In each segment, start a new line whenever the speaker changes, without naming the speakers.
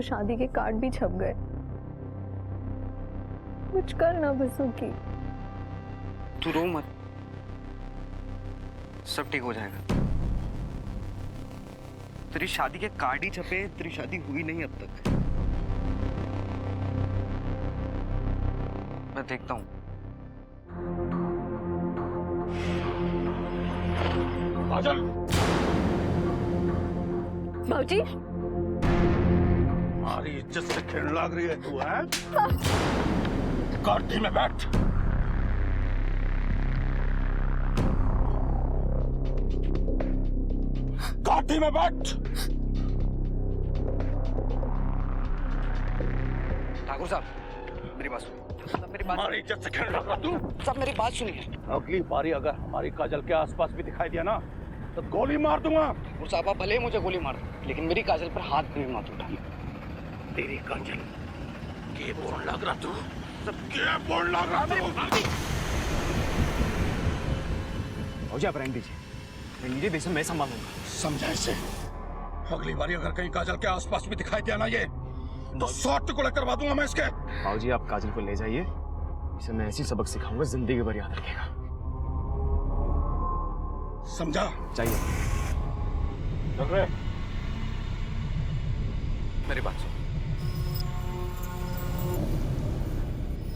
शादी के कार्ड भी छप गए। कुछ कर ना बसुकी।
तू रो मत, सब ठीक हो जाएगा। तेरी शादी के कार्ड ही छपे, तेरी शादी हुई नहीं अब तक। मैं देखता हूँ।
काजल,
भाऊजी,
हमारी इज्जत से खेलने लग रही है तू, है? गाड़ी में बैठ। गाड़ी में बैठ।
ठाकुर साहब, मेरी बात सुनिए। मेरी बात,
हमारी इज्जत से खेलने लगा तू।
साहब मेरी बात सुनिए।
अगली बारी अगर हमारी काजल के आसपास भी दिखाई दिया ना तो गोली मार दूंगा।
ठाकुर साहब, आप भले ही मुझे गोली मार दो, लेकिन मेरी काजल पर हाथ भी मत उठाना।
तेरी काजल के बोल लग रहा तू, सब के बोल लग रहा तू।
भाऊजी आप रहने दीजिए, मैं नीचे देश में संभालूंगा।
समझा इसे। अगली बारी अगर कहीं काजल के आसपास भी दिखाई दिया ना ये तो 100 टुकड़े करवा दूंगा मैं इसके।
भाऊजी आप काजल को ले जाइए, इसे मैं ऐसी सबक सिखाऊंगा जिंदगी भर याद रखेगा।
समझा?
चाहिए।
चल रहे।
मेरी बात सुन।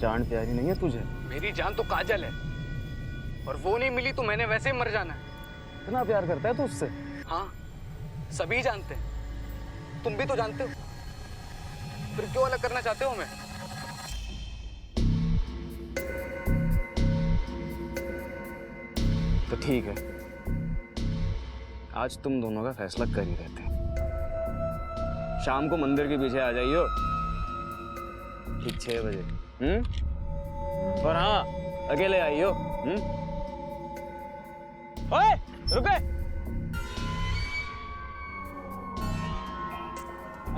जान प्यारी नहीं है तुझे?
मेरी जान तो काजल है, और वो नहीं मिली तो मैंने वैसे ही मर जाना है।
इतना प्यार करता है तू उससे?
हाँ, सभी जानते हैं, तुम भी तो जानते हो। फिर क्यों अलग करना चाहते हो हमें?
तो ठीक है, आज तुम दोनों का फैसला कर ही रहते हैं। शाम को मंदिर के पीछे आ जाइयो, ठीक 6 बजे। और हाँ, अकेले आइयो। ओए, रुके,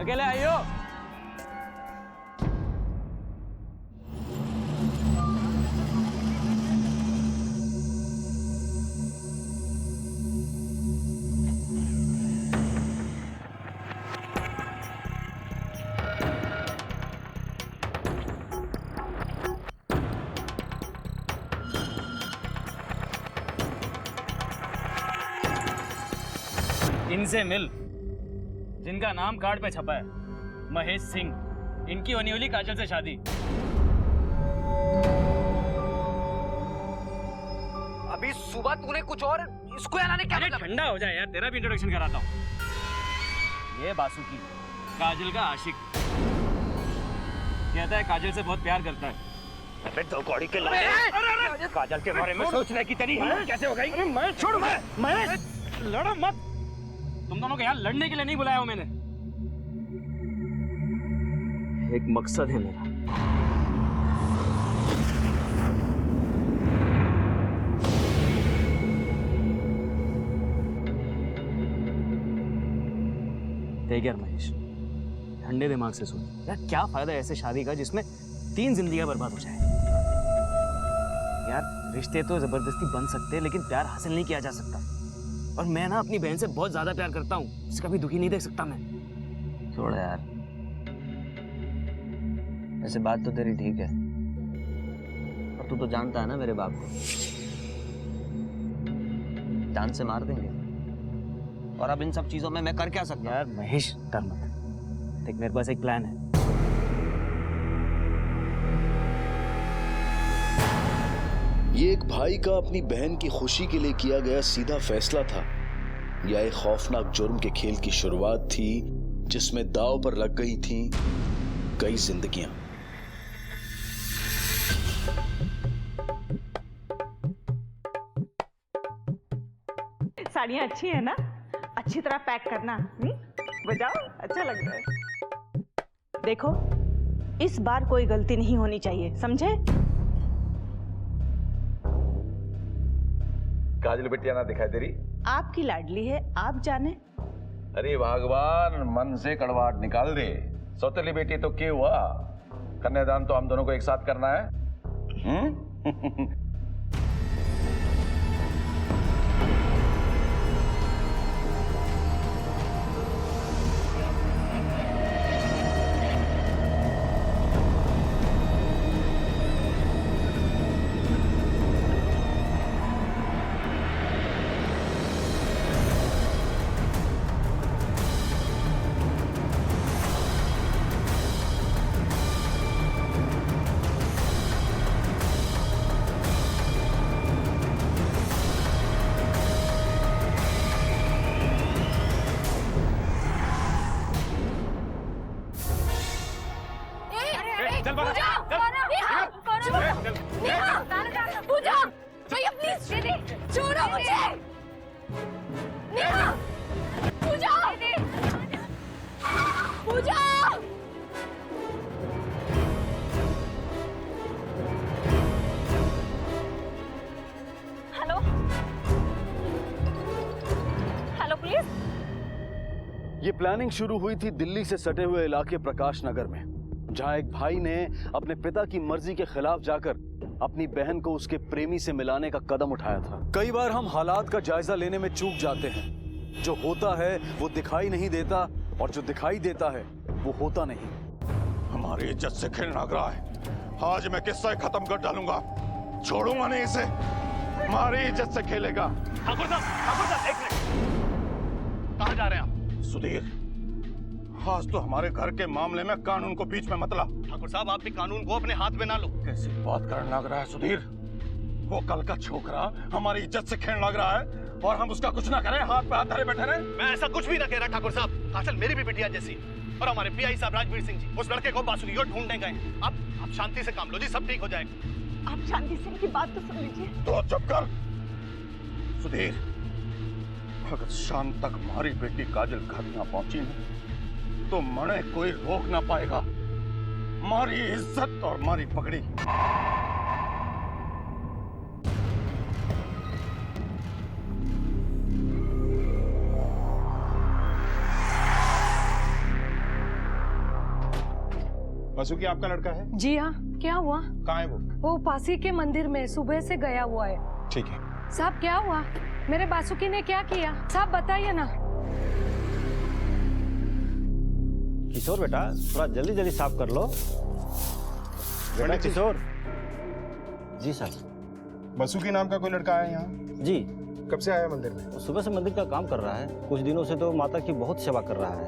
अकेले आइयो।
इनसे मिल, जिनका नाम कार्ड पे छपा है, महेश सिंह। इनकी होने वाली काजल से शादी।
अभी सुबह तूने कुछ और, इसको यहाँ लाने क्या
अरे
मतलब?
ठंडा हो जाए यार, तेरा भी इंट्रोडक्शन कराता हूँ। ये बासुकी, काजल का आशिक। कहता है काजल से बहुत प्यार करता है।
अबे दो कौड़ी के लाले। काजल के बारे में सोचने की तेरी हिम्मत कैसे हो गई?
मैं छोड़, मैं लड़ो मत। तुम दोनों को यहाँ लड़ने के लिए नहीं बुलाया हूँ मैंने।
एक मकसद है मेरा। देख यार महेश, ठंडे दिमाग से सोच यार, क्या फायदा ऐसे शादी का जिसमें 3 जिंदगियां बर्बाद हो जाए। यार रिश्ते तो जबरदस्ती बन सकते हैं, लेकिन प्यार हासिल नहीं किया जा सकता। और मैं ना अपनी बहन से बहुत ज्यादा प्यार करता हूँ, उसे कभी दुखी नहीं देख सकता मैं।
छोड़ यार, ऐसे बात तो तेरी ठीक है, और तू तो जानता है ना मेरे बाप को, जान से मार देंगे। और अब इन सब चीजों में मैं कर क्या सकता हूँ?
यार महेश डर मत, देख मेरे पास एक प्लान है।
ये एक भाई का अपनी बहन की खुशी के लिए किया गया सीधा फैसला था, या एक खौफनाक जुर्म के खेल की शुरुआत थी जिसमें दांव पर लग गई थीं कई जिंदगियां।
साड़ियाँ अच्छी है ना? अच्छी तरह पैक करना। बजाओ, अच्छा लग रहा है। देखो, इस बार कोई गलती नहीं होनी चाहिए, समझे?
काजल बिटिया ना दिखाई दे रही?
आपकी लाडली है, आप जाने।
अरे भगवान, मन से कड़वाहट निकाल दे। सौतेली बेटी तो क्या हुआ, कन्यादान तो हम दोनों को एक साथ करना है।
पूजा नेहा नेहा पूजा भैया प्लीज छोड़ो मुझे नेहा पूजा पूजा हेलो हेलो पुलिस।
ये प्लानिंग शुरू हुई थी दिल्ली से सटे हुए इलाके प्रकाश नगर में, जहां एक भाई ने अपने पिता की मर्जी के खिलाफ जाकर अपनी बहन को उसके प्रेमी से मिलाने का कदम उठाया था। कई बार हम हालात का जायजा लेने में चूक जाते हैं। जो होता है वो दिखाई नहीं देता और जो दिखाई देता है वो होता नहीं।
हमारी इज्जत से खेलना रहा है। आज मैं किस्सा खत्म कर डालूंगा, छोड़ूंगा नहीं इसे। हमारी इज्जत से खेलेगा।
ठाकुर साहब एक मिनट, कहाँ जा रहे हैं आप?
सुधीर, आज तो हमारे घर के मामले में कानून को बीच में मत ला।
ठाकुर साहब, आप भी कानून को अपने हाथ में ना लो।
कैसी बात करने लग रहा है सुधीर? वो कल का छोकरा हमारी इज्जत से खेलने लग रहा है और हम उसका कुछ ना करें, हाथ पे हाथ धरे बैठे रहे।
मैं ऐसा कुछ भी ना कह रहा ठाकुर साहब। काजल मेरी भी बिटिया जैसी, और हमारे पीआई साहब राजवीर सिंह जी उस लड़के को बासुकी को ढूंढने गए। आप शांति से काम लो जी, सब ठीक हो जाएगा।
आप शांति से इनकी बात तो सुन लीजिए।
तो चुप कर सुधीर। अगर शाम तक हमारी बेटी काजल घर ना पहुंची ना, तो मने कोई रोक ना पाएगा। हमारी इज्जत और हमारी पगड़ी।
वासुकी आपका लड़का है?
जी हाँ। क्या हुआ?
कहाँ है
वो पासी के मंदिर में सुबह से गया हुआ है।
ठीक है।
साहब क्या हुआ? मेरे बासुकी ने क्या किया? साहब बताइए ना।
किशोर बेटा, थोड़ा जल्दी जल्दी साफ कर लो बेटा। किशोर जी सर।
वासुकी नाम का कोई लड़का आया यहाँ?
जी।
कब से आया मंदिर में?
सुबह से मंदिर का काम कर रहा है। कुछ दिनों से तो माता की बहुत सेवा कर रहा है।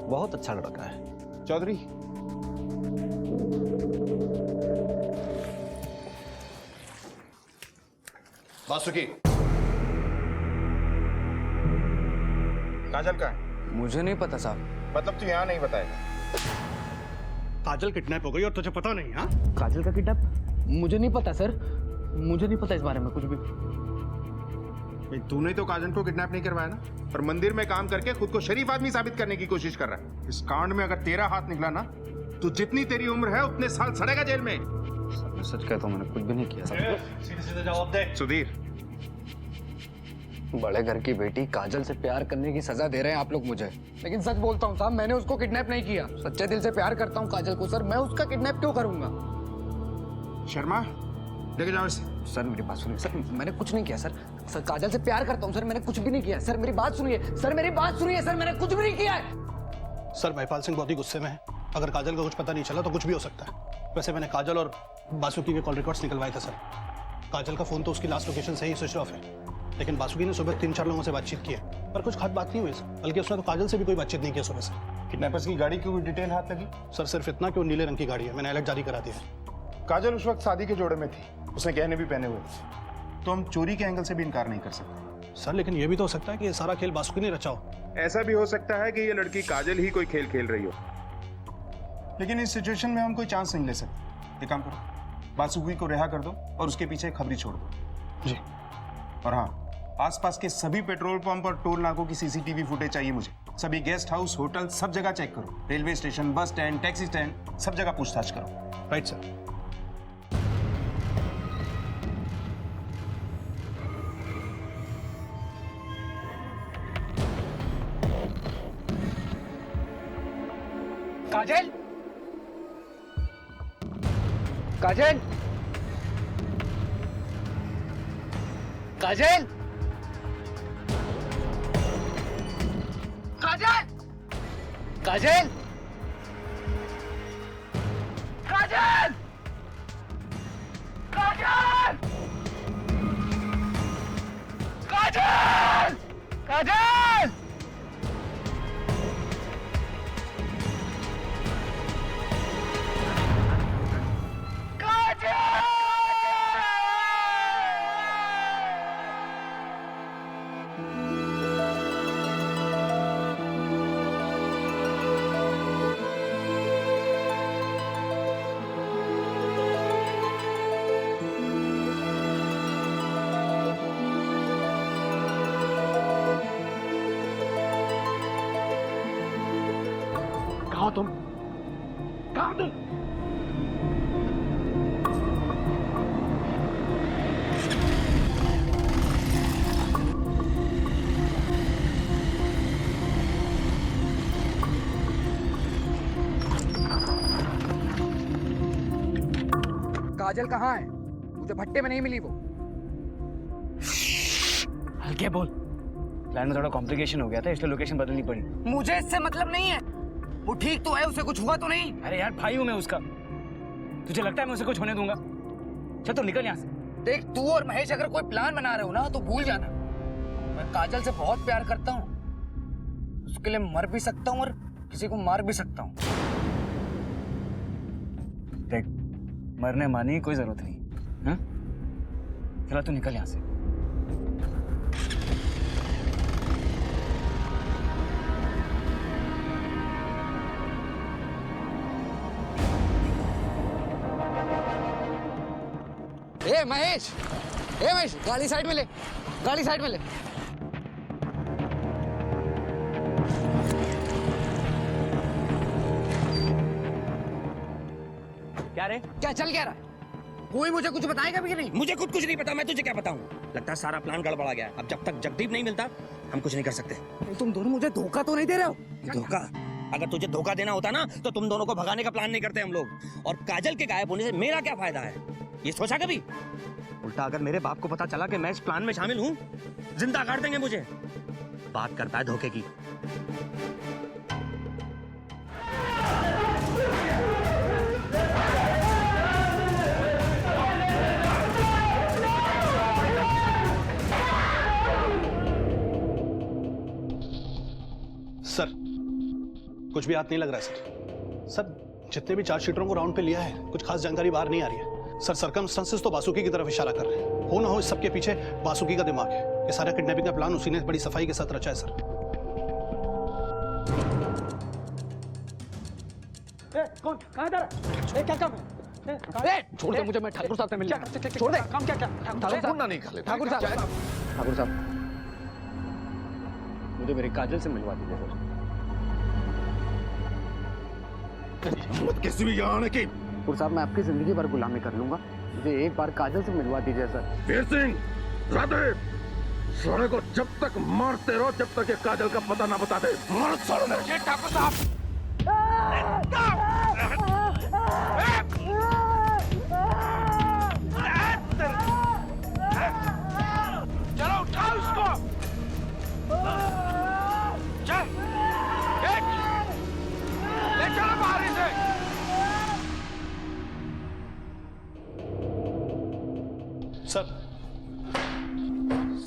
बहुत अच्छा लड़का है।
चौधरी, वासुकी, काजल का है?
मुझे नहीं पता साहब।
मतलब तू यहाँ नहीं बताएगा?
काजल किडनैप हो गई और तुझे पता नहीं? हाँ,
काजल का किडनैप मुझे नहीं पता सर, मुझे नहीं पता इस बारे में कुछ भी।
भाई तूने तो काजल को किडनैप नहीं करवाया ना, और मंदिर में काम करके खुद को शरीफ आदमी साबित करने की कोशिश कर रहा है। इस कांड में अगर तेरा हाथ निकला ना, तो जितनी तेरी उम्र है उतने साल सड़ेगा जेल में।
मैं सच कहता हूँ, मैंने कुछ भी नहीं किया।
सीधे सीधे जवाब दे।
सुधीर,
बड़े घर की बेटी काजल से प्यार करने की सजा दे रहे हैं आप लोग मुझे, लेकिन सच बोलता हूँ साहब, मैंने उसको किडनैप नहीं किया। सच्चे दिल से प्यार करता हूँ काजल को सर, मैं उसका किडनैप क्यों करूंगा?
शर्मा, लेके जाओ इसे।
सर मेरी बात सुनिए सर, मैंने कुछ नहीं किया सर। सर काजल से प्यार करता हूँ सर, मैंने कुछ भी नहीं किया। सर मेरी बात सुनिए सर, मेरी बात सुनिए सर, मैंने कुछ भी नहीं किया है।
सर महिपाल सिंह बहुत ही गुस्से में है। अगर काजल का कुछ पता नहीं चला तो कुछ भी हो सकता है। वैसे मैंने काजल और बासुकी के कॉल रिकॉर्ड्स निकलवाए थे सर। काजल का फोन तो उसकी लास्ट लोकेशन से ही स्विच ऑफ है, लेकिन बासुकी ने सुबह 3-4 लोगों से बातचीत की है, पर कुछ खास बात नहीं हुई सर। बल्कि उसने तो काजल से भी कोई बातचीत नहीं की सुबह से।
किडनैपर्स की गाड़ी की कोई डिटेल हाथ लगी?
सर सिर्फ इतना कि वो नीले रंग की गाड़ी है, मैंने अलर्ट जारी करा दिया है।
काजल उस वक्त शादी के जोड़े में थी, उसने गहने भी पहने हुए थे, तो हम चोरी के एंगल से भी इनकार नहीं कर सकते।
सर लेकिन ये भी तो हो सकता है कि ये सारा खेल बासुकी ने रचा हो।
ऐसा भी हो सकता है कि ये लड़की काजल ही कोई खेल खेल रही हो, लेकिन इस सिचुएशन में हम कोई चांस नहीं ले सकते। एक काम करो, बासुकी को रिहा कर दो और उसके पीछे खबरी छोड़ दो।
जी।
और हाँ, आसपास के सभी पेट्रोल पंप और टोल नाकों की सीसीटीवी फुटेज चाहिए मुझे। सभी गेस्ट हाउस, होटल, सब जगह चेक करो। Railway station, bus stand, taxi stand, सब जगह पूछताछ करो।
Right sir.
काजल, काजल, काजल, काजल, काजल, काजल, काजल, काजल, काजल। काजल कहाँ है? मुझे भट्टे में नहीं मिली वो।
हल्के बोल। प्लान में थोड़ा कॉम्प्लिकेशन हो गया था, इसलिए लोकेशन बदलनी पड़ी।
मुझे इससे मतलब नहीं है। वो ठीक तो है, उसे कुछ हुआ तो नहीं?
अरे यार भाई हूं मैं उसका, तुझे लगता है मैं उसे कुछ होने दूंगा? चल तो निकल यहाँ से।
देख, तू और महेश अगर कोई प्लान बना रहे हो ना तो भूल जाना। मैं काजल से बहुत प्यार करता हूँ, उसके लिए मर भी सकता हूँ और किसी को मार भी सकता हूँ।
देख, मरने मारने की कोई जरूरत नहीं। हाँ? चला तू निकल यहाँ से।
ए महेश, गाड़ी साइड में ले, गाड़ी साइड में ले।
क्या रे?
क्या चल क्या रहा है? कोई मुझे कुछ बताएगा भी कि नहीं?
मुझे खुद कुछ नहीं पता, मैं तुझे क्या बताऊं? लगता है सारा प्लान गड़बड़ा गया। अब जब तक जगदीप नहीं मिलता हम कुछ नहीं कर सकते।
तुम दोनों मुझे धोखा तो नहीं दे रहे हो?
धोखा? अगर तुझे धोखा देना होता ना तो तुम दोनों को भगाने का प्लान नहीं करते हम लोग। और काजल के गायब होने से मेरा क्या फायदा है, ये सोचा कभी? उल्टा अगर मेरे बाप को पता चला कि मैं इस प्लान में शामिल हूं, जिंदा काट देंगे मुझे। बात करता है धोखे की।
सर कुछ भी हाथ नहीं लग रहा है सर। सर जितने भी चार्जशीटरों को राउंड पे लिया है, कुछ खास जानकारी बाहर नहीं आ रही है सर। सर्कमस्टेंसेस तो बासुकी की तरफ इशारा कर रहे हैं। हो ना हो इस सबके पीछे बासुकी का दिमाग है। ये सारा किडनैपिंग का प्लान उसी ने बड़ी सफाई के साथ रचा है सर।
कौन? कहाँ जा रहा है? क्या काम है?
छोड़ दो मुझे, मैं ठाकुर साहब से मिलना है। छोड़ दे।
काम क्या?
ठाकुर साहब नहीं खा लेते। ठाकुर साहब
मुझे मेरी काजल से मिलवा दीजिए सर।
मत किसी भी यहाँ आने की।
ठाकुर साहब, मैं आपकी जिंदगी भर गुलामी कर लूंगा, मुझे एक बार काजल से मिलवा दीजिए सर।
वीर सिंह, राधे, सारे को जब तक मारते रहो जब तक ये काजल का पता ना बता दे। मार साले।
ठाकुर साहब,
चलो उठाओ इसको। चल, ले चलो बाहर से।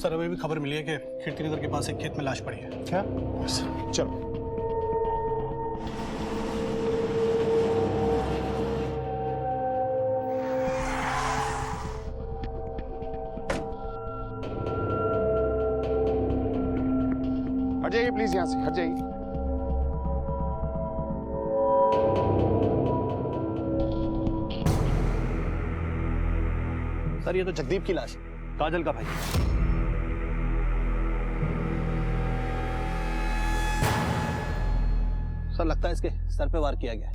सर अभी भी खबर मिली है कि कीर्ति नगर के पास एक खेत में लाश पड़ी है।
क्या? चलो। हट जाइए प्लीज, यहाँ से हट जाइए।
सर ये तो जगदीप की लाश है, काजल का भाई। सर लगता है इसके सर पे वार किया गया।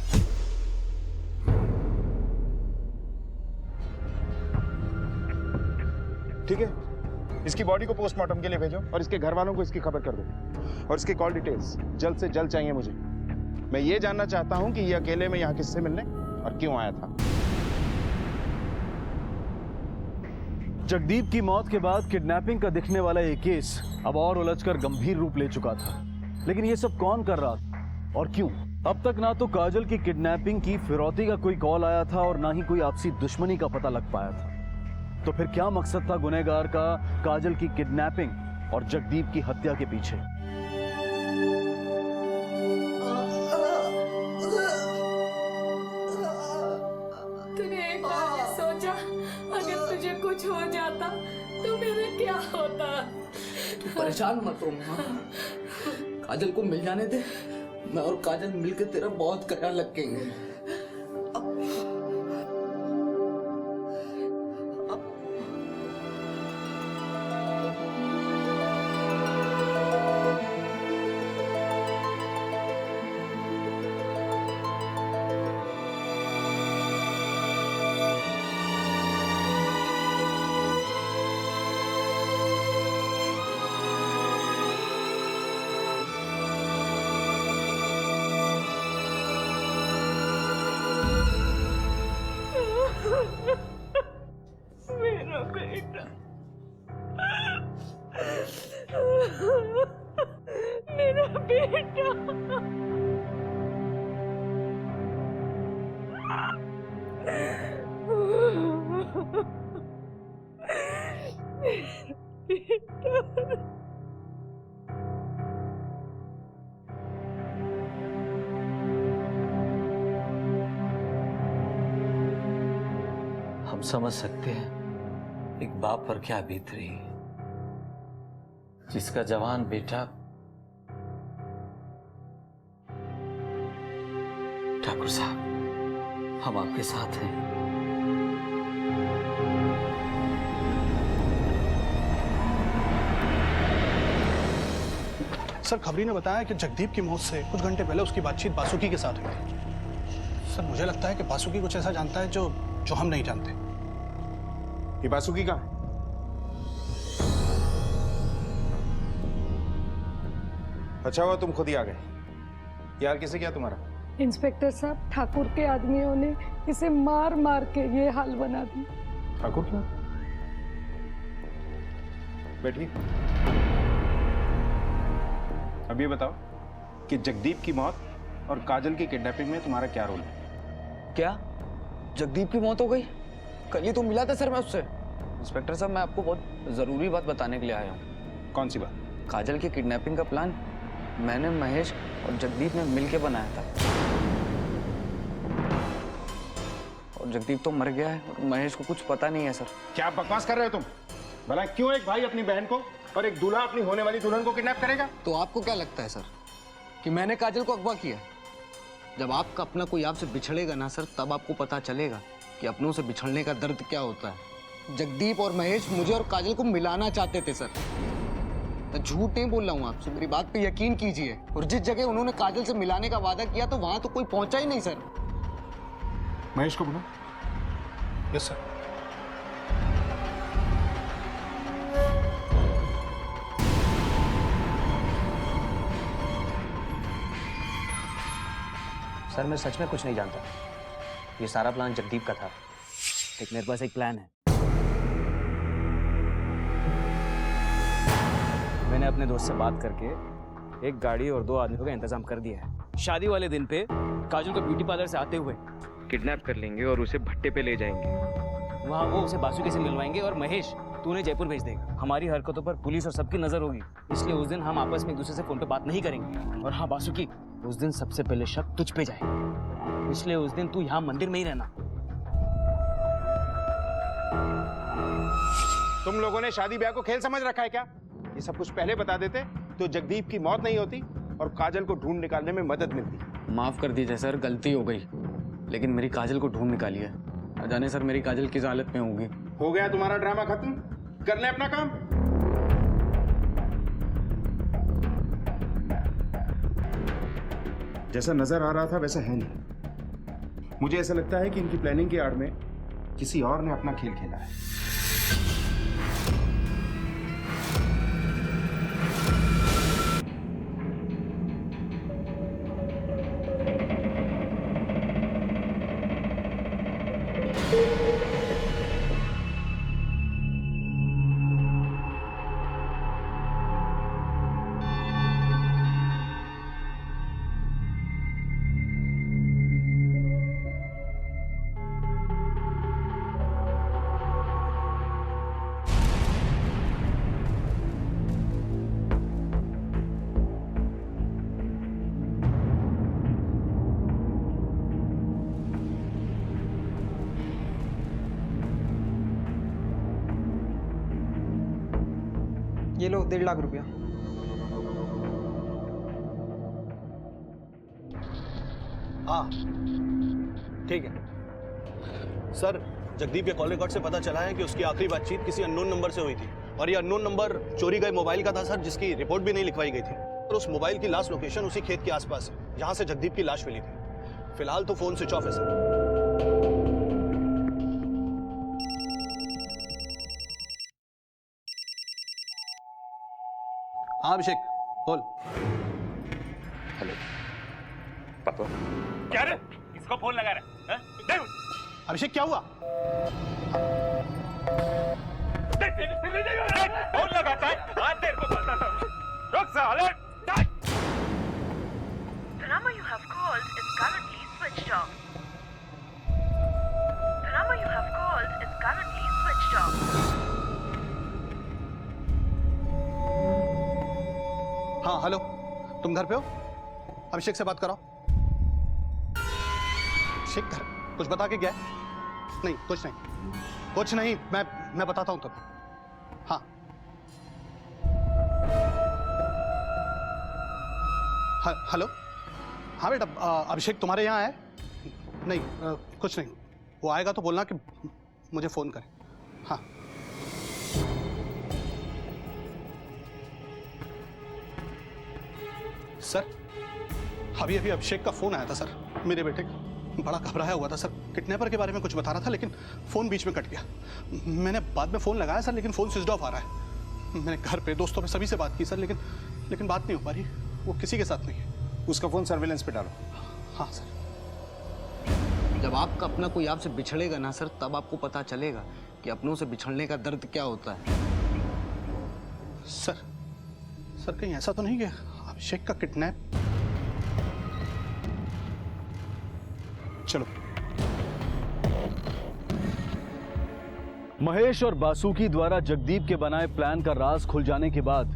ठीक है, इसकी बॉडी को पोस्टमार्टम के लिए भेजो और इसके घर वालों को इसकी खबर कर दो। और इसके कॉल डिटेल्स जल्द से जल्द चाहिए मुझे। मैं ये जानना चाहता हूं कि ये अकेले में यहाँ किससे मिलने और क्यों आया था।
जगदीप की मौत के बाद किडनैपिंग का दिखने वाला ये केस अब और उलझकर गंभीर रूप ले चुका था। लेकिन ये सब कौन कर रहा था और क्यों? अब तक ना तो काजल की किडनैपिंग की फिरौती का कोई कॉल आया था और ना ही कोई आपसी दुश्मनी का पता लग पाया था। तो फिर क्या मकसद था गुनहगार का काजल की किडनैपिंग और जगदीप की हत्या के पीछे?
तूने एक बार ये सोचा अगर तुझे कुछ हो जाता तो मेरा क्या होता?
तू परेशान मत हो माँ, काजल को मिल जाने दे। मैं और काजल मिलकर तेरा बहुत ख्याल रखेंगे।
हम समझ सकते हैं एक बाप पर क्या बीत रही है, जिसका जवान बेटा ठाकुर साहब, हम आपके साथ हैं।
सर, खबरी ने बताया कि जगदीप की मौत से कुछ घंटे पहले उसकी बातचीत बासुकी के साथ हुई थी। सर, मुझे लगता है कि बासुकी कुछ ऐसा जानता है जो हम नहीं जानते।
ये बासुकी कहाँ है? अच्छा हुआ तुम खुद ही आ गए। यार किसे क्या तुम्हारा?
इंस्पेक्टर साहब, ठाकुर के आदमियों ने इसे मार मार के ये हाल बना दी।
ठाकुर क्यों? बैठिए। अब ये बताओ कि जगदीप की मौत और काजल की किडनैपिंग में तुम्हारा क्या रोल है?
क्या जगदीप की मौत हो गई? कल ही तो मिला था सर मैं उससे। इंस्पेक्टर साहब, मैं आपको बहुत जरूरी बात बताने के लिए आया हूँ।
कौन सी बात?
काजल की किडनैपिंग का प्लान मैंने, महेश और जगदीप ने मिलके बनाया था। और जगदीप तो मर गया है और महेश को कुछ पता नहीं है सर।
क्या बकवास कर रहे हो तुम? भला क्यों एक भाई अपनी बहन को और एक दूल्हा अपनी होने वाली दुल्हन को किडनैप करेगा?
तो आपको क्या लगता है सर कि मैंने काजल को अगवा किया? जब आपका अपना कोई आपसे बिछड़ेगा ना सर, तब आपको पता चलेगा कि अपनों से बिछड़ने का दर्द क्या होता है। जगदीप और महेश मुझे और काजल को मिलाना चाहते थे सर। मैं झूठ नहीं बोल रहा हूँ आपसे, मेरी बात पे यकीन कीजिए। और जिस जगह उन्होंने काजल से मिलाने का वादा किया तो वहां तो कोई पहुंचा ही नहीं सर।
महेश को बुला।
Yes sir.
सर, मैं सच में कुछ नहीं जानता। ये सारा प्लान जगदीप का था। एक मेरे पास एक प्लान है। मैंने अपने दोस्त से बात करके एक गाड़ी और 2 आदमियों का इंतजाम कर दिया है। शादी वाले दिन पे काजल को ब्यूटी पार्लर से आते हुए किडनैप कर लेंगे और उसे भट्टे पे ले जाएंगे। वहाँ वो उसे बासुकी से मिलवाएंगे और महेश तू उन्हें जयपुर भेज देगा। हमारी हरकतों पर पुलिस और सबकी नजर होगी, इसलिए उस दिन हम आपस में एक दूसरे से फोन पे बात नहीं करेंगे। और हाँ बासुकी, उस दिन सबसे पहले शक तुझ पे जाए, इसलिए उस दिन तू यहाँ मंदिर में ही रहना।
तुम लोगों ने शादी ब्याह को खेल समझ रखा है क्या? ये सब कुछ पहले बता देते तो जगदीप की मौत नहीं होती और काजल को ढूंढ निकालने में मदद मिलती।
माफ कर दीजिए सर, गलती हो गई, लेकिन मेरी काजल को ढूंढ निकालिए। न जाने सर मेरी काजल किस हालत में होगी।
हो गया तुम्हारा ड्रामा खत्म, कर ले अपना काम। जैसा नजर आ रहा था वैसा है नहीं। मुझे ऐसा लगता है कि इनकी प्लानिंग की आड़ में किसी और ने अपना खेल खेला है।
ये लो 1.5 लाख रुपया।
हाँ ठीक है सर। जगदीप के कॉल रिकॉर्ड से पता चला है कि उसकी आखिरी बातचीत किसी अननोन नंबर से हुई थी और ये अननोन नंबर चोरी गए मोबाइल का था सर, जिसकी रिपोर्ट भी नहीं लिखवाई गई थी। और उस मोबाइल की लास्ट लोकेशन उसी खेत के आसपास है जहां से जगदीप की लाश मिली थी। फिलहाल तो फोन स्विच ऑफ है सर। हाँ अभिषेक बोल।
हेलो पापा।
क्या रे? इसको फोन लगा रहा है?
अभिषेक क्या हुआ?
फोन लगाता है, आज तेरे को बताता हूँ। रुक साले।
The number you have called is currently switched off. The number you have called is currently switched off.
Hello, तुम घर पे हो? अभिषेक से बात कराओ। अभिषेक घर कुछ बता के गया है? नहीं, कुछ नहीं, मैं बताता हूं तुम्हें। हाँ हेलो, हाँ बेटा, अभिषेक तुम्हारे यहाँ है? नहीं, कुछ नहीं, वो आएगा तो बोलना कि मुझे फोन करे। हाँ सर, अभी अभिषेक का फोन आया था सर, मेरे बेटे का। बड़ा घबराया हुआ था सर, किडनैपर के बारे में कुछ बता रहा था, लेकिन फोन बीच में कट गया। मैंने बाद में फोन लगाया सर, लेकिन फोन स्विच ऑफ आ रहा है। मैंने घर पे, दोस्तों पे, सभी से बात की सर, लेकिन बात नहीं हो पा रही। वो किसी के साथ नहीं है।
उसका फोन सर्विलेंस पे डालो।
हाँ सर।
जब आपका अपना कोई आपसे बिछड़ेगा ना सर, तब आपको पता चलेगा कि अपनों से बिछड़ने का दर्द क्या होता है।
सर कहीं ऐसा तो नहीं कि अभिषेक का किडनैप? चलो।
महेश और बासुकी द्वारा जगदीप के बनाए प्लान का राज खुल जाने के बाद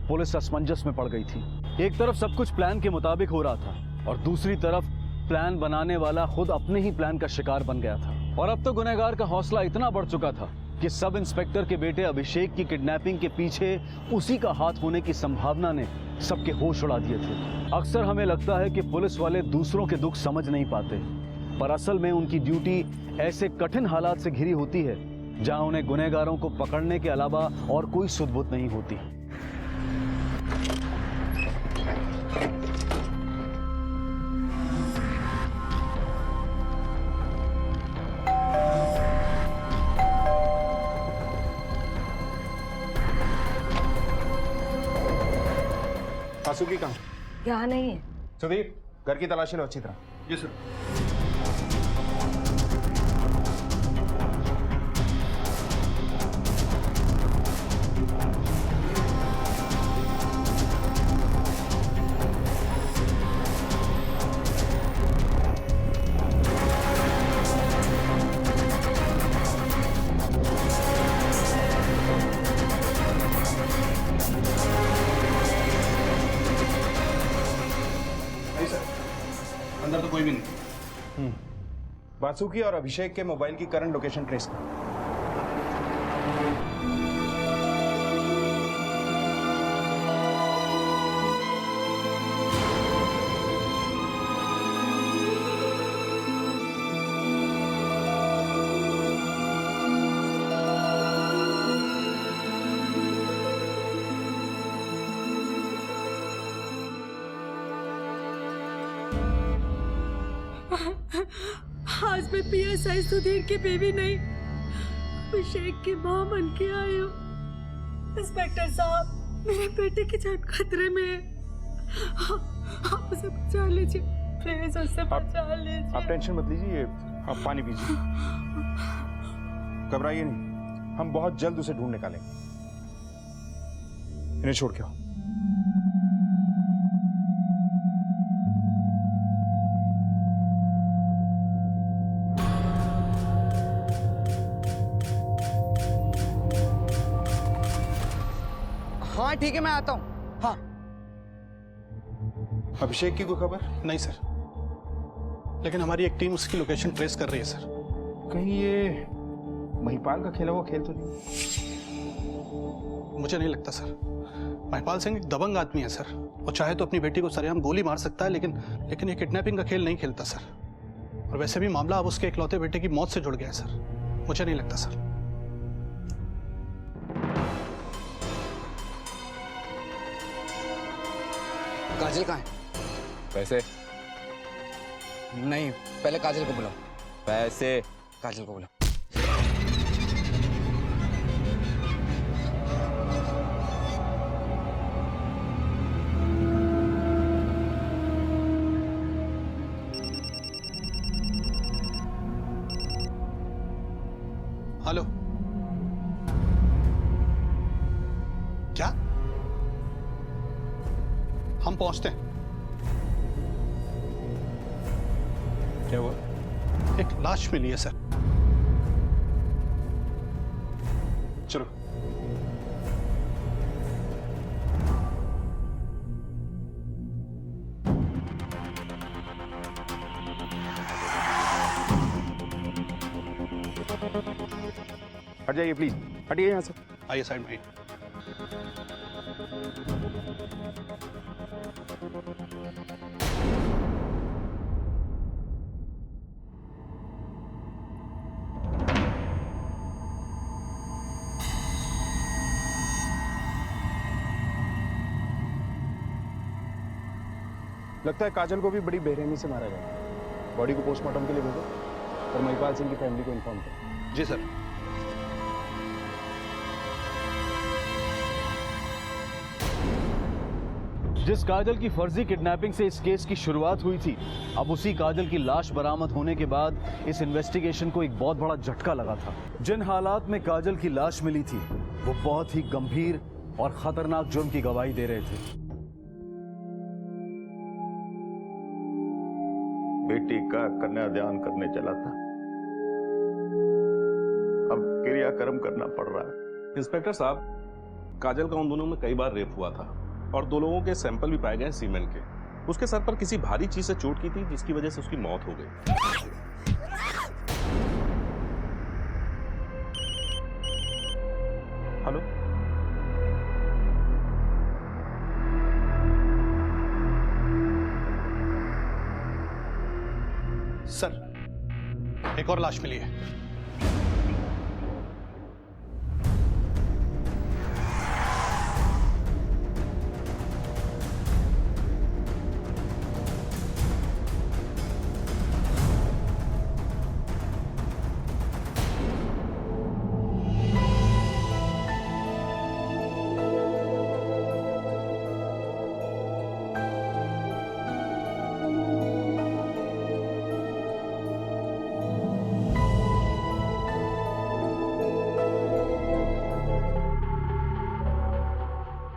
पुलिस असमंजस में पड़ गई थी। एक तरफ सब कुछ प्लान के मुताबिक हो रहा था और दूसरी तरफ प्लान बनाने वाला खुद अपने ही प्लान का शिकार बन गया था। और अब तो गुनहगार का हौसला इतना बढ़ चुका था कि सब इंस्पेक्टर के बेटे अभिषेक की किडनैपिंग के पीछे उसी का हाथ होने की संभावना ने सबके होश उड़ा दिए थे। अक्सर हमें लगता है कि पुलिस वाले दूसरों के दुख समझ नहीं पाते, पर असल में उनकी ड्यूटी ऐसे कठिन हालात से घिरी होती है जहां उन्हें गुनहगारों को पकड़ने के अलावा और कोई सुध-बुध नहीं होती।
बासुकी कहाँ?
यहाँ नहीं है।
सुधीर, घर की तलाशी लो अच्छी तरह।
जी सर। अंदर तो कोई भी नहीं।
बासुकी और अभिषेक के मोबाइल की करंट लोकेशन ट्रेस करो।
आज मैं PSI सुधीर की बीवी नहीं, अभिषेक की मां बन के आई हूँ। इंस्पेक्टर साहब, मेरे बेटे की जान खतरे में है। आप उसे बचा लीजिए, प्लीज उसे बचा लीजिए।
आप टेंशन मत लीजिए, आप पानी पीजिए। घबराइए नहीं, हम बहुत जल्द उसे ढूंढ निकालेंगे। इन्हें छोड़ के आओ।
हाँ ठीक है, मैं आता हूँ। हाँ।
अभिषेक की कोई खबर?
नहीं सर, लेकिन हमारी एक टीम उसकी लोकेशन ट्रेस कर रही है सर।
कहीं ये महिपाल का खेला हुआ खेल तो नहीं?
मुझे नहीं लगता सर। महिपाल सिंह एक दबंग आदमी है सर, और चाहे तो अपनी बेटी को सरेआम गोली मार सकता है, लेकिन ये किडनैपिंग का खेल नहीं खेलता सर। और वैसे भी मामला अब उसके इकलौते बेटे की मौत से जुड़ गया है सर। मुझे नहीं लगता सर।
काजल कहाँ है?
पैसे
नहीं, पहले काजल को बुलाओ।
पैसे
काजल को बुलाओ।
हेलो, क्या? हम पहुंचते हैं।
क्या हुआ?
एक लाश मिली है सर। चलो।
हट जाइए प्लीज, हटिए यहाँ से।
आइए साइड में आइए।
लगता है काजल को भी बड़ी बेरहमी से मारा गया। बॉडी को पोस्टमार्टम के लिए भेजो और महिपाल सिंह की फैमिली को इन्फॉर्म करो।
जी सर।
जिस काजल की फर्जी किडनैपिंग से इस केस की शुरुआत हुई थी, अब उसी काजल की लाश बरामद होने के बाद इस इन्वेस्टिगेशन को एक बहुत बड़ा झटका लगा था। जिन हालात में काजल की लाश मिली थी वो बहुत ही गंभीर और खतरनाक जुर्म की गवाही दे रहे थे।
बेटी का कन्यादान करने चला था, अब क्रियाकर्म करना पड़ रहा है।
इंस्पेक्टर साहब, काजल का उन दोनों में कई बार रेप हुआ था और 2 लोगों के सैंपल भी पाए गए सीमेंट के। उसके सर पर किसी भारी चीज से चोट की थी जिसकी वजह से उसकी मौत हो गई। हेलो,
सर एक और लाश मिली है।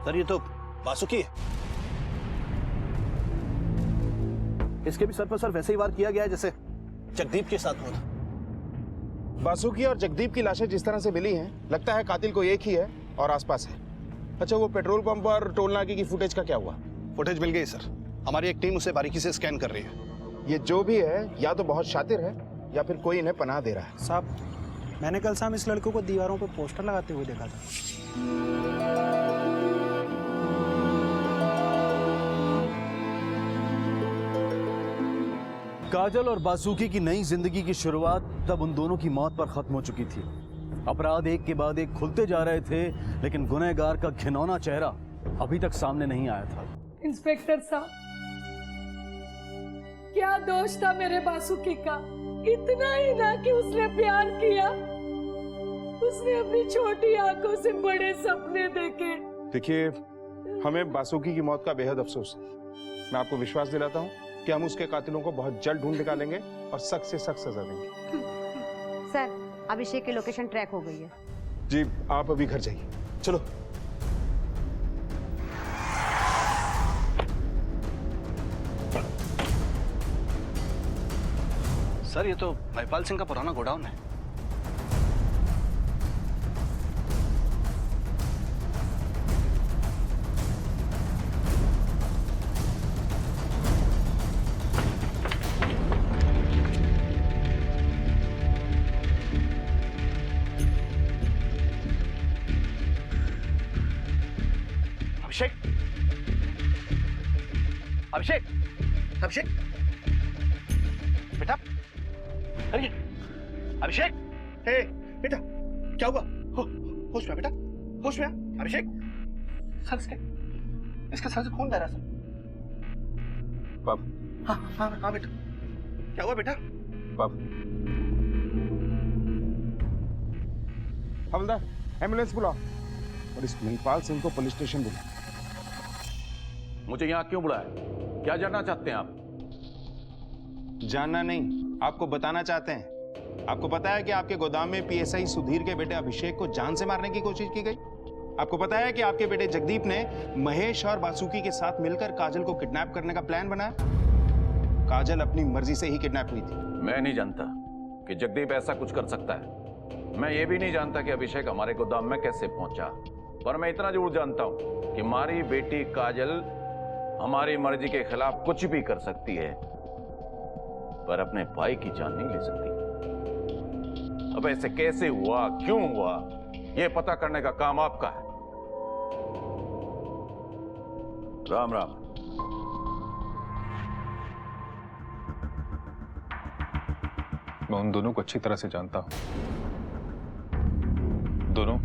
सर ये तो बासुकी है। इसके भी सर पर सर वैसे ही वार किया गया है जैसे जगदीप के साथ हुआ था।
बासुकी और जगदीप की लाशें जिस तरह से मिली हैं, लगता है कातिल को एक ही है और आसपास है। अच्छा, वो पेट्रोल पंप और टोल नाके की फुटेज का क्या हुआ?
फुटेज मिल गई सर, हमारी एक टीम उसे बारीकी से स्कैन कर रही है।
ये जो भी है या तो बहुत शातिर है या फिर कोई इन्हें पनाह दे रहा है।
साहब, मैंने कल शाम इस लड़कों को दीवारों पर पोस्टर लगाते हुए देखा था।
काजल और बासुकी की नई जिंदगी की शुरुआत तब उन दोनों की मौत पर खत्म हो चुकी थी। अपराध एक के बाद एक खुलते जा रहे थे, लेकिन गुनहगार का घिनौना चेहरा अभी तक सामने नहीं आया था।
इंस्पेक्टर साहब, क्या दोष था मेरे बासुकी का? इतना ही ना कि उसने प्यार किया, उसने अपनी छोटी आंखों से बड़े सपने देखे।
देखिए, हमें बासुकी की मौत का बेहद अफसोस है। मैं आपको विश्वास दिलाता हूँ कि हम उसके कातिलों को बहुत जल्द ढूंढ निकालेंगे और सख्त से सख्त सजा देंगे।
सर, अभिषेक की लोकेशन ट्रैक हो गई है।
जी, आप अभी घर जाइए। चलो।
सर ये तो महिपाल सिंह का पुराना गोडाउन है।
अभिषेक, अभिषेक, अभिषेक, बेटा, अरे अभिषेक, हे बेटा, क्या हुआ? होश में बेटा, होश में? अभिषेक, सर इसके सर से खून बह रहा है सर।
पाप।
हाँ हाँ हाँ बेटा, क्या हुआ बेटा?
पाप। हवलदार, एम्बुलेंस बुलाओ और इस महिपाल सिंह को पुलिस स्टेशन बुलाओ।
मुझे यहाँ क्यों बुलाया? क्या जानना चाहते हैं आप?
जानना नहीं, आपको बताना चाहते हैं। आपको पता है कि आपके गोदाम में पीएसआई सुधीर के बेटे अभिषेक को जान से मारने की कोशिश की गई। आपको पता है कि आपके बेटे जगदीप ने महेश और बासुकी के साथ मिलकर काजल को किडनैप करने का प्लान बनाया। काजल अपनी मर्जी से ही किडनैप हुई थी।
मैं नहीं जानता कि जगदीप ऐसा कुछ कर सकता है। मैं ये भी नहीं जानता कि अभिषेक हमारे गोदाम में कैसे पहुंचा। पर मैं इतना जरूर जानता हूं कि हमारी बेटी काजल हमारी मर्जी के खिलाफ कुछ भी कर सकती है, पर अपने भाई की जान नहीं ले सकती। अब ऐसे कैसे हुआ, क्यों हुआ, यह पता करने का काम आपका है। राम राम।
मैं उन दोनों को अच्छी तरह से जानता हूं। दोनों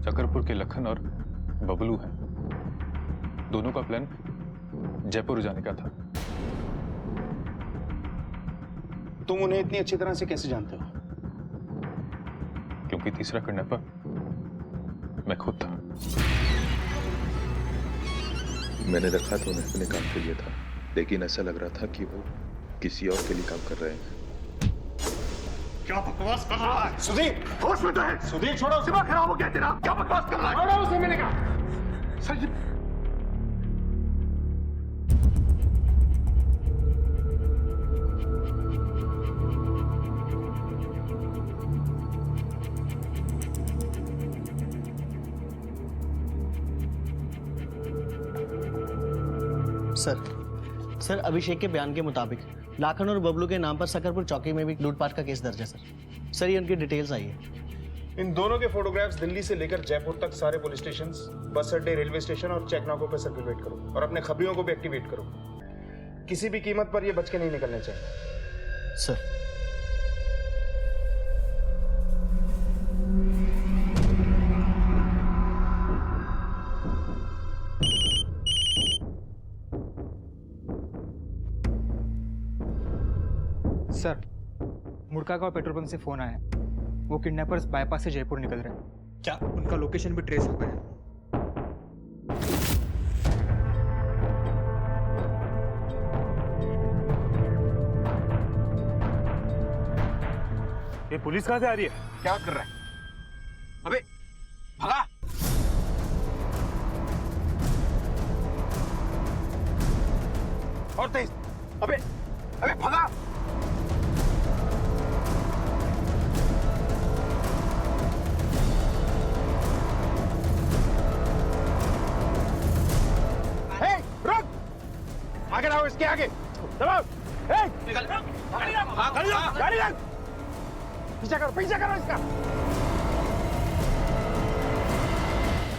चकरपुर के लखन और बबलू हैं। दोनों का प्लान जयपुर जाने का था।
तुम उन्हें इतनी अच्छी तरह से कैसे जानते हो?
क्योंकि तीसरा किडनैपर मैं खुद था।
मैंने रखा तो उन्हें अपने काम के लिए था, लेकिन ऐसा लग रहा था कि वो किसी और के लिए काम कर रहे हैं।
क्या बकवास कर रहा है?
सुधीर,
होश में तो है?
सुधीर छोड़ो,
दिमाग खराब हो गया तेरा? क्या बकवास कर रहा है?
छोड़ो उसे, मैंने कहा।
सर
सर अभिषेक के बयान के मुताबिक लाखन और बबलू के नाम पर सकरपुर चौकी में भी लूटपाट का केस दर्ज है सर ये उनकी डिटेल्स आई है।
इन दोनों के फोटोग्राफ्स दिल्ली से लेकर जयपुर तक सारे पुलिस स्टेशन, बस अड्डे, रेलवे स्टेशन और चेक नाकों पर सर्कुलेट करो और अपने खबरियों को भी एक्टिवेट करो। किसी भी कीमत पर ये बच के नहीं निकलने चाहिए।
सर
सर, मुड़का का पेट्रोल पंप से फोन आया है। वो किडनैपर्स बाईपास से जयपुर निकल रहे हैं। क्या उनका लोकेशन भी ट्रेस हो गया है?
ये पुलिस कहां से आ रही है?
क्या कर रहा है? अबे भगा! और तेज! अबे भगा!
आगे रहो, इसके आगे दबाओ। गाड़ी रख। पीछा करो इसका।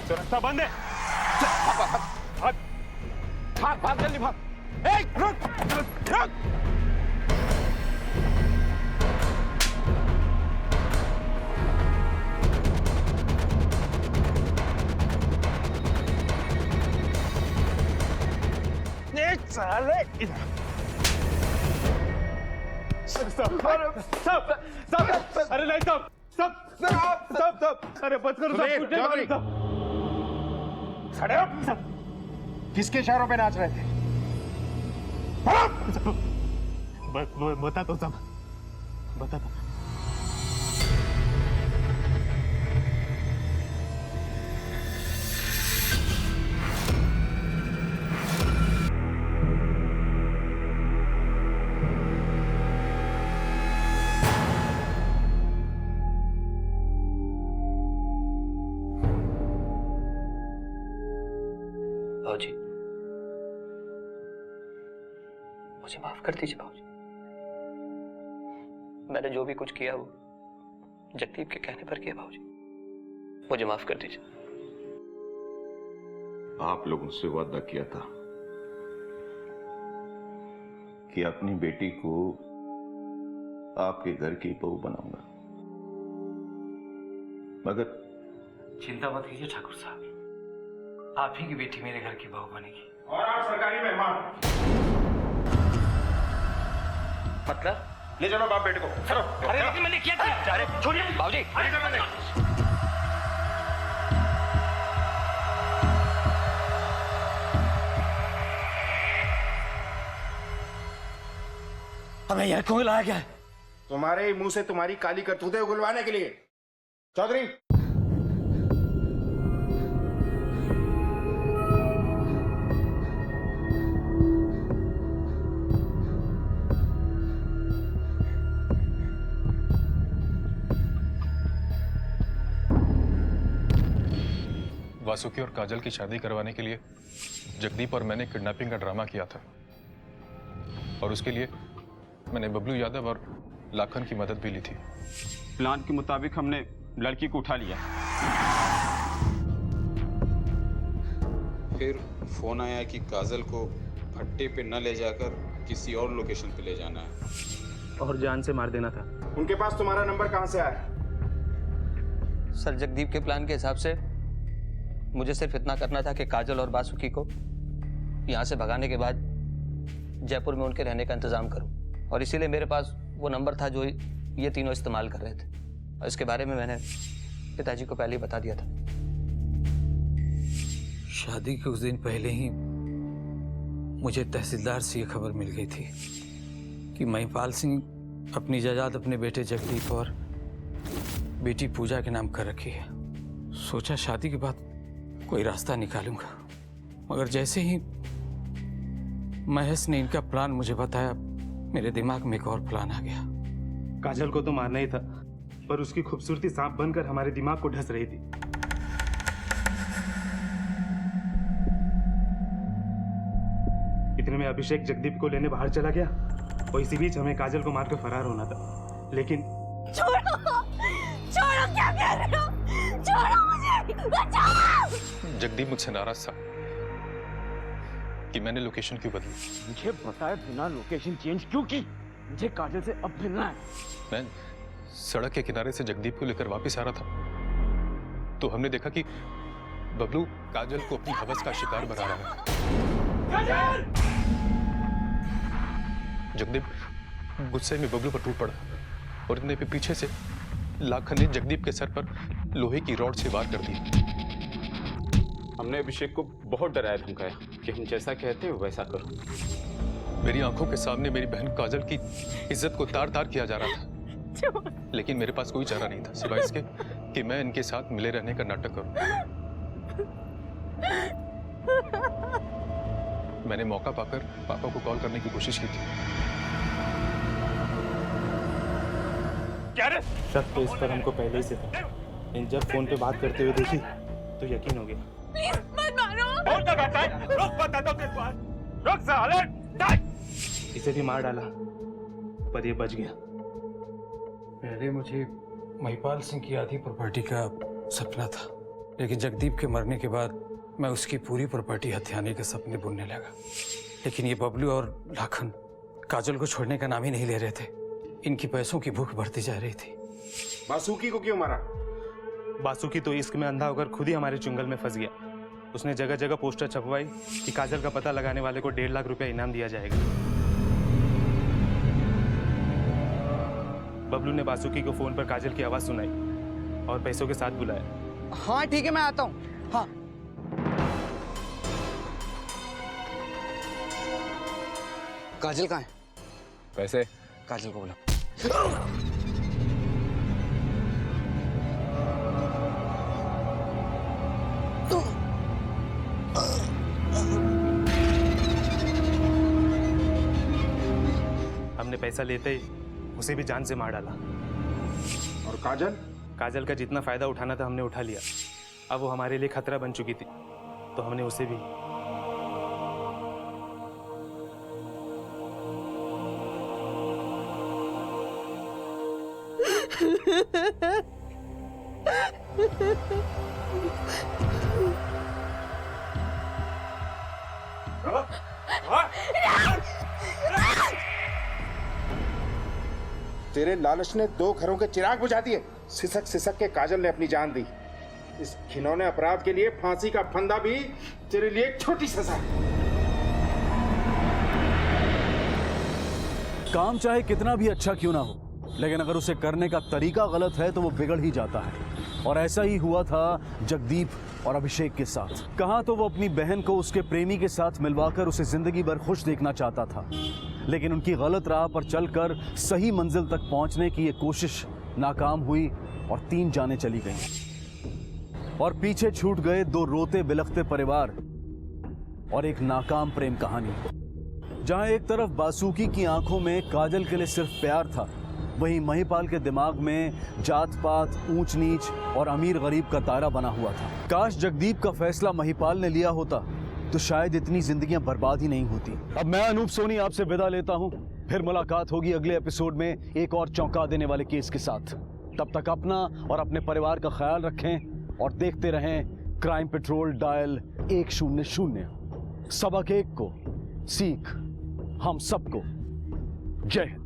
तो रास्ता बंद है। भाग जल्दी भाग। रुक। साले अरे नहीं stop अरे बस करो सब किसके इशारों पे नाच रहे थे? बता तो सब बता तो।
भाऊजी, मुझे माफ कर दीजिए भाऊजी। मैंने जो भी कुछ किया वो जगदीप के कहने पर किया भाऊजी। मुझे माफ कर दीजिए।
आप लोगों से वादा किया था कि अपनी बेटी को आपके घर की बहू बनाऊंगा, मगर
चिंता मत कीजिए ठाकुर साहब, आप ही की बेटी मेरे घर की बहू बनेगी।
और आप सरकारी मेहमान।
मतलब
ले चलो बाप बेटे को। चलो।
अरे लेकिन मैंने किया था। अरे छोड़िए बाबूजी।
हमें यहाँ क्यों लाया गया है?
तुम्हारे ही मुंह से तुम्हारी काली करतूतें उगलवाने के लिए। चौधरी
वासुकी और काजल की शादी करवाने के लिए जगदीप और मैंने किडनैपिंग का ड्रामा किया था और उसके लिए मैंने बबलू यादव और लाखन की मदद भी ली थी।
प्लान के मुताबिक हमने लड़की को उठा लिया।
फिर फोन आया कि काजल को भट्टे पे न ले जाकर किसी और लोकेशन पे ले जाना है
और जान से मार देना था।
उनके पास तुम्हारा नंबर कहाँ से आया?
सर, जगदीप के प्लान के हिसाब से मुझे सिर्फ इतना करना था कि काजल और बासुकी को यहाँ से भगाने के बाद जयपुर में उनके रहने का इंतजाम करूँ, और इसीलिए मेरे पास वो नंबर था जो ये तीनों इस्तेमाल कर रहे थे, और इसके बारे में मैंने पिताजी को पहले ही बता दिया था।
शादी के कुछ दिन पहले ही मुझे तहसीलदार से ये खबर मिल गई थी कि महिपाल सिंह अपनी जायदाद अपने बेटे जगदीप और बेटी पूजा के नाम कर रखी है। सोचा शादी के बाद कोई रास्ता निकालूंगा, मगर जैसे ही महेश ने इनका प्लान मुझे बताया, मेरे दिमाग में एक और प्लान आ गया।
काजल को तो मारना ही था, पर उसकी खूबसूरती सांप बनकर हमारे दिमाग को ढस रही थी। इतने में अभिषेक जगदीप को लेने बाहर चला गया और इसी बीच हमें काजल को मारकर फरार होना था, लेकिन
छोड़ो, छोड़ो, क्या कर रहे हो? छोड़ो मुझे, बचाओ!
जगदीप मुझसे नाराज था कि मैंने लोकेशन क्यों बदली।
मुझे बताए बिना लोकेशन चेंज क्यों की? मुझे काजल से अब मिलना है।
मैं सड़क के किनारे से जगदीप को लेकर वापस आ रहा था तो हमने देखा कि बबलू काजल को अपनी हवस का शिकार बना रहा है। जगदीप गुस्से में बबलू पर टूट पड़ा और इतने पे पीछे से लाखन ने जगदीप के सर पर लोहे की रॉड से वार कर दी।
हमने अभिषेक को बहुत डराया धमकाया कि हम जैसा कहते हैं वैसा करो।
मेरी आंखों के सामने मेरी बहन काजल की इज्जत को तार तार किया जा रहा था, लेकिन मेरे पास कोई चारा नहीं था सिवाय इसके कि मैं इनके साथ मिले रहने का नाटक करूं। मैंने मौका पाकर पापा को कॉल करने की कोशिश की थी।
शक तो इस पर हमको पहले ही से था, लेकिन जब फोन पे बात करते हुए देखी तो यकीन हो गया।
प्लीज मत मारो।
इसे भी मार डाला पर ये बच गया।
पहले मुझे महिपाल सिंह की आधी प्रॉपर्टी का सपना था, लेकिन जगदीप के मरने के बाद मैं उसकी पूरी प्रॉपर्टी हथियाने के सपने बुनने लगा। लेकिन ये बबलू और लाखन काजल को छोड़ने का नाम ही नहीं ले रहे थे। इनकी पैसों की भूख बढ़ती जा रही थी।
बासुकी को क्यों मारा?
बासुकी तो इश्क में अंधा होकर खुद ही हमारे चुंगल में फंस गया। उसने जगह जगह पोस्टर छपवाई कि काजल का पता लगाने वाले को 1.5 लाख रुपया इनाम दिया जाएगा। बबलू ने बासुकी को फोन पर काजल की आवाज सुनाई और पैसों के साथ बुलाया।
हाँ ठीक है, मैं आता हूँ। हाँ काजल कहाँ है?
पैसे
काजल को बुला।
हमने पैसा लेते ही उसे भी जान से मार डाला।
और काजल?
काजल का जितना फायदा उठाना था हमने उठा लिया। अब वो हमारे लिए खतरा बन चुकी थी तो हमने उसे भी।
तेरे लालच ने 2 घरों के चिराग बुझा दिए। सिसक सिसक के काजल ने अपनी जान दी। इस घिनौने अपराध के लिए फांसी का फंदा भी तेरे लिए एक छोटी सजा है।
काम चाहे कितना भी अच्छा क्यों ना हो, लेकिन अगर उसे करने का तरीका गलत है तो वो बिगड़ ही जाता है। और ऐसा ही हुआ था जगदीप और अभिषेक के साथ। कहाँ तो वो अपनी बहन को उसके प्रेमी के साथ मिलवाकर उसे जिंदगी भर खुश देखना चाहता था, लेकिन उनकी गलत राह पर चलकर सही मंजिल तक पहुंचने की ये कोशिश नाकाम हुई और 3 जानें चली गईं। और पीछे छूट गए 2 रोते बिलखते परिवार और एक नाकाम प्रेम कहानी, जहां एक तरफ बासुकी की आंखों में काजल के लिए सिर्फ प्यार था, वहीं महिपाल के दिमाग में जात पात, ऊंच नीच और अमीर गरीब का तारा बना हुआ था। काश जगदीप का फैसला महिपाल ने लिया होता तो शायद इतनी जिंदगियां बर्बाद ही नहीं होती। अब मैं अनूप सोनी आपसे विदा लेता हूं। फिर मुलाकात होगी अगले एपिसोड में एक और चौंका देने वाले केस के साथ। तब तक अपना और अपने परिवार का ख्याल रखें और देखते रहें क्राइम पेट्रोल डायल 100। सबक एक को सीख हम सबको। जय हिंद।